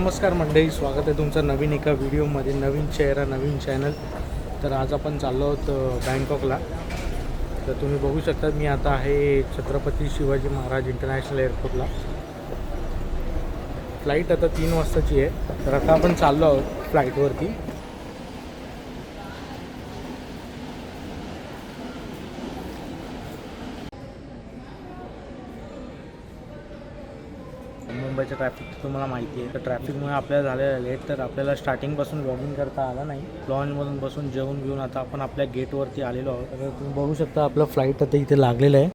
नमस्कार मंडळी, स्वागत आहे तुमचं नवीन एका व्हिडिओमध्ये. नवीन चेहरा, नवीन चॅनल. तर आज आपण चाललो आहोत बँकॉकला. तर तुम्ही बघू शकता मी आता आहे छत्रपती शिवाजी महाराज इंटरनॅशनल एअरपोर्टला. फ्लाईट आता 3 वाजताची आहे. तर आता आपण चाललो आहोत फ्लाईटवरती. मुंबईचं ट्रॅफिक तर तुम्हाला माहिती आहे. तर ट्रॅफिकमुळे आपल्याला झालेलं लेट. तर आपल्याला स्टार्टिंगपासून लॉग इन करता आला नाही. लॉन्चमधून बसून जेवून घेऊन आता आपण आपल्या गेटवरती आलेलो आहोत. तर तुम्ही बघू शकता आपलं फ्लाईट आता इथे लागलेलं आहे.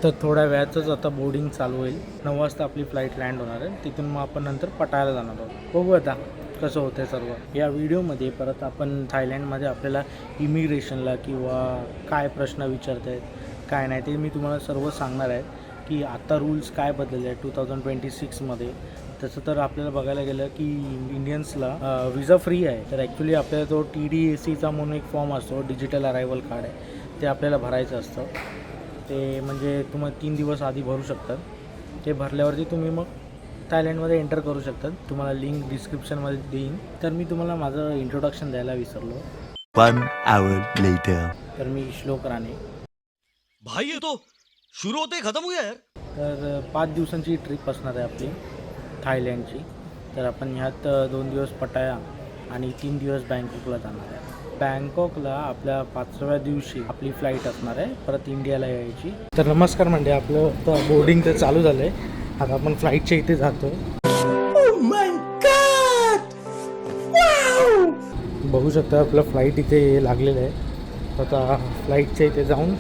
तर थोड्या वेळातच आता बोर्डिंग चालू होईल. 9 वाजता आपली फ्लाईट लँड होणार आहे. तिथून मग आपण नंतर पटायला जाणार आहोत. बघू आता कसं होतं सर्व. या व्हिडिओमध्ये परत आपण थायलंडमध्ये आपल्याला इमिग्रेशनला किंवा काय प्रश्न विचारत आहेत काय नाही ते मी तुम्हाला सर्व सांगणार आहे की आता रूल्स काय बदलले आहेत 2026मध्ये. तसं तर आपल्याला बघायला गेलं की इंडियन्सला विजा फ्री आहे. तर ॲक्च्युली आपल्याला तो TDACचा म्हणून एक फॉर्म असतो, डिजिटल अरायवल कार्ड आहे, ते आपल्याला भरायचं असतं. ते म्हणजे तुम्हाला 3 दिवस आधी भरू शकतात. ते भरल्यावरती तुम्ही मग थायलंडमध्ये एंटर करू शकतात. तुम्हाला लिंक डिस्क्रिप्शनमध्ये देईन. तर मी तुम्हाला माझं इंट्रोडक्शन द्यायला विसरलो. 1 hour later. तर मी श्लोक राणे. भाई ये तो शुरू होते ही खत्म हो गया यार. तर 5 दिवसांची ट्रिप असणार आहे आपली थायलंडची. तर आपण ह्यात 2 दिवस पटाया आणि 3 दिवस बँकॉकला जाणार आहे. बँकॉकला आपल्या 5व्या दिवशी आपली फ्लाईट असणार आहे परत इंडियाला यायची. तर नमस्कार म्हणजे आपलं तर बोर्डिंग तर चालू झालं आहे. आता आपण फ्लाईटच्या इथे जातो. बघू शकता आपलं फ्लाईट इथे लागलेलं आहे. आता फ्लाईटच्या इथे जाऊन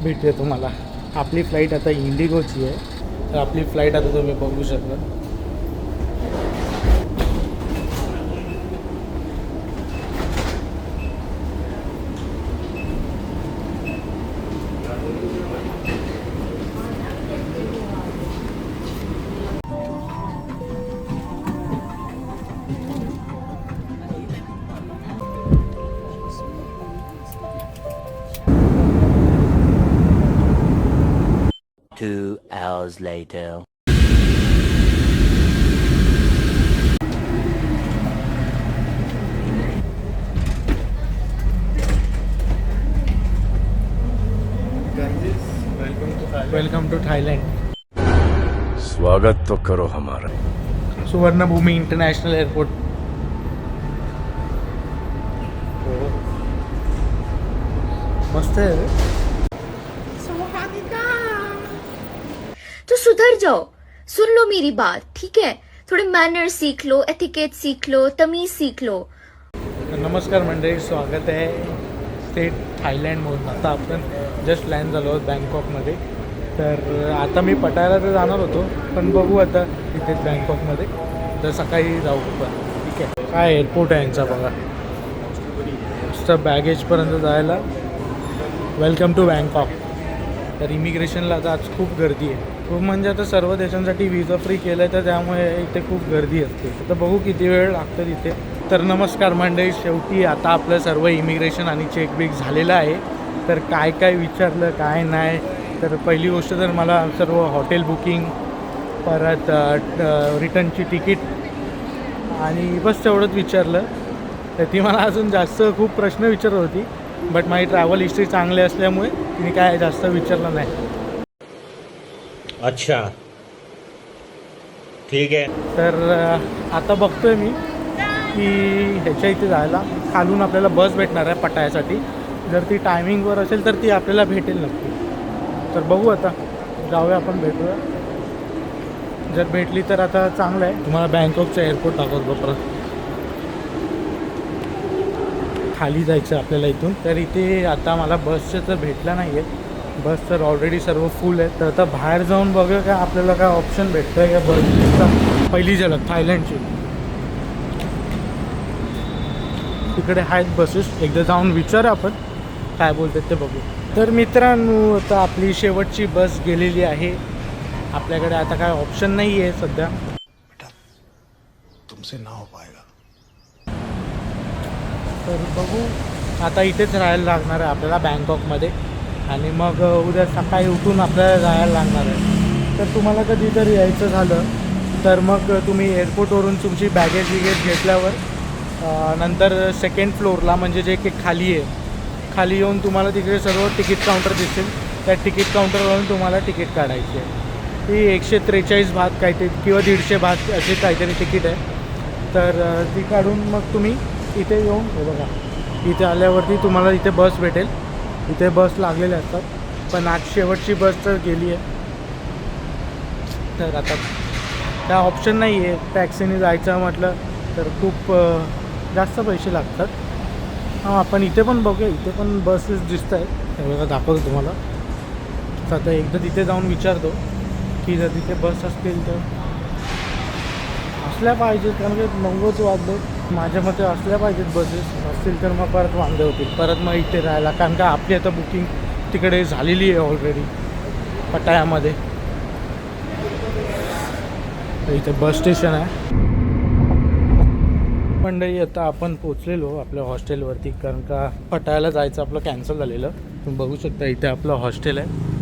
भेटूया तुम्हाला. आपली फ्लाईट आता इंडिगोची आहे. तर आपली फ्लाईट आता तुम्ही बघू शकता. Two hours later. Welcome to Thailand. स्वागत तो करो हमारा. Suvarnabhumi international airport. मस्त आहे. तो सुधर जाओ, सुन लो मेरी बात, ठीक है? थोड़े मैनर सीख लो, एथिकेट सीख लो, तमीज सीख लो. नमस्कार मंडळी, स्वागत आहे स्टेट थायलंडमधून. आता आपण जस्ट लँड झालो आहोत बँकॉकमध्ये. तर आता मी पटायला तर जाणार होतो पण बघू आता इथेच बँकॉकमध्ये. तर सकाळी जाऊ पण ठीक आहे. काय एअरपोर्ट आहे यांचा बघा. मस्त बॅगेजपर्यंत जायला. Welcome to Bangkok. तर इमिग्रेशनला आता आज खूप गर्दी आहे. खूप म्हणजे आता सर्व देशांसाठी विजा फ्री केलं आहे तर त्यामुळे इथे खूप गर्दी असते. तर बघू किती वेळ लागतं तिथे. तर नमस्कार मंडळी, शेवटी आता आपलं सर्व इमिग्रेशन आणि चेकबिक झालेलं आहे. तर काय काय विचारलं काय नाही. तर पहिली गोष्ट तर मला सर्व हॉटेल बुकिंग, परत रिटर्नची तिकीट आणि बस तेवढंच विचारलं. तर ती मला अजून जास्त खूप प्रश्न विचारत होती. बट माझी ट्रॅव्हल हिस्ट्री चांगली असल्यामुळे तिने काय जास्त विचारलं नाही. अच्छा ठीक आहे. तर आता बघतोय मी की ह्याच्या इथे जायला खालून आपल्याला बस भेटणार आहे पटायासाठी. जर ती टायमिंगवर असेल तर ती आपल्याला भेटेल नक्की. तर बघू आता जाऊया आपण, भेटूया. जर भेटली तर आता चांगलं आहे. तुम्हाला बँकॉकचं एअरपोर्ट दाखवतो परत. खाली जायचं आपल्याला इथून. तर इथे आता मला बसचं तर भेटलं नाही आहे. बस तर ऑलरेडी सर्व फुल आहे. तर आता बाहेर जाऊन बघूया का आपल्याला काय ऑप्शन भेटतं आहे का बसचा. पहिली झलक थायलंडची. तिकडे आहेत बसेस, एकदा जाऊन विचार आपण काय बोलतात ते बघू. तर मित्रांनो, आता आपली शेवटची बस गेलेली आहे. आपल्याकडे आता काय ऑप्शन नाही आहे सध्या. तुमसे ना हो पाएगा. तर बघू आता इथेच राहायला लागणार आहे आपल्याला बँकॉकमध्ये. आणि मग उद्या सकाळी उठून आपल्याला जायला लागणार आहे. तर तुम्हाला कधी जर यायचं झालं तर मग तुम्ही एअरपोर्टवरून तुमची बॅगेज विगेज घेतल्यावर नंतर सेकंड फ्लोअरला म्हणजे जे की खाली आहे, खाली येऊन तुम्हाला तिकडे सर्व तिकीट काउंटर दिसेल. त्या तिकीट काउंटरवरून तुम्हाला तिकीट काढायची आहे. ती 143 भात काहीतरी किंवा 150 भात अशी काहीतरी तिकीट आहे. तर ती काढून मग तुम्ही इथे येऊन हे बघा, इथे आल्यावरती तुम्हाला इथे बस भेटेल. इथे बस लागलेल्या असतात, पण आज शेवटची बस तर गेली आहे. तर आता त्या ऑप्शन नाही आहे. टॅक्सीने जायचं म्हटलं तर खूप जास्त पैसे लागतात. हां, आपण इथे पण बघूया, इथे पण बसेस दिसत आहेत. हे बघा, दाखवतो तुम्हाला. तर आता एकदा तिथे जाऊन विचारतो की जर तिथे बस असतील तर असल्या पाहिजेत, कारण की 9च वाजले. माझ्या मते असल्या पाहिजेत बसेस. असतील तर मग परत वांदे होतील, परत मग इथे राहायला. कारण का आपली आता बुकिंग तिकडे झालेली आहे ऑलरेडी पटायामध्ये. इथे बस स्टेशन आहे. मंडळी, आता आपण पोचलेलो आपल्या हॉस्टेलवरती, कारण का पटायाला जायचं आपलं कॅन्सल झालेलं. तुम्ही बघू शकता इथे आपलं हॉस्टेल आहे.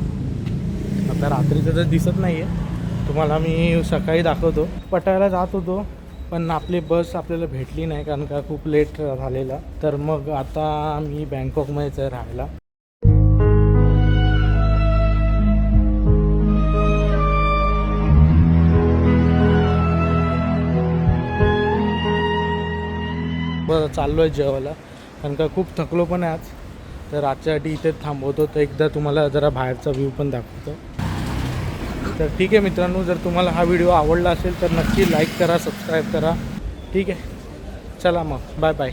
आता रात्रीचं तर दिसत नाही आहे तुम्हाला, मी सकाळी दाखवतो. पटायाला जात होतो पण आपली बस आपल्याला भेटली नाही, कारण का खूप लेट झालेला. तर मग आता मी बँकॉकमध्येच आहे राहायला. बरं, चाललो आहे जेवायला, कारण का खूप थकलो पण आहे आज. तर आजच्यासाठी इथेच थांबवतो. तर एकदा तुम्हाला जरा बाहेरचा व्ह्यू पण दाखवतो. तर ठीक आहे मित्रांनो, जर तुम्हाला हा व्हिडिओ आवडला असेल तर नक्की लाईक करा, सबस्क्राईब करा. ठीक आहे, चला मग, बाय बाय.